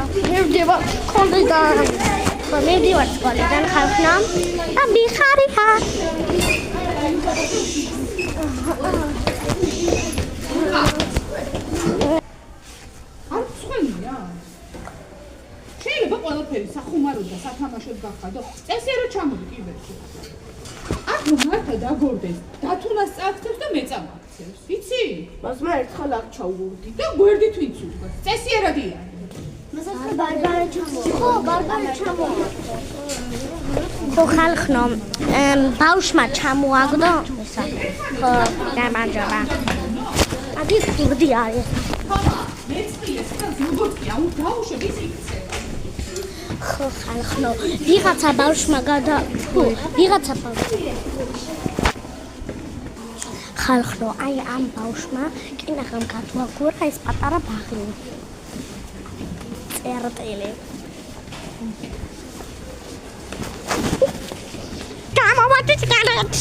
მივდივარ სკოლიდან. მივდივარ სკოლიდან ხალხნა და მიხარია. არ ცხვენია? შეიძლება ყველაფერი სახუმაროდ და სათამაშოდ გახადო. წესიერად ჩამოდი კიბერში. აქ მართა დაგორდეს, დათუნას წააქცევს და მეწამაქცევს. იცი? მას მე ერთხელ აქ ჩავურდი. და გვერდით ვინც უდგას. წესიერადია. ბარბარე ჩამო. ხო ხალხნო, ბავშვმა ჩამოაგდო ისა. ხო, გამარჯობა. ადი ხურდი არის. მეწყიეს და ზოგადია, დაუშვებ ის იქცევა. ხო ხალხნო, ვიღაცა ბავშვმა ვიღაცა ბავშვმა ხალხნო, აი ამ ბავშვმა კინაღამ გადააგურა ეს პატარა ბაღი. წერტილი. გამოვადი განაც.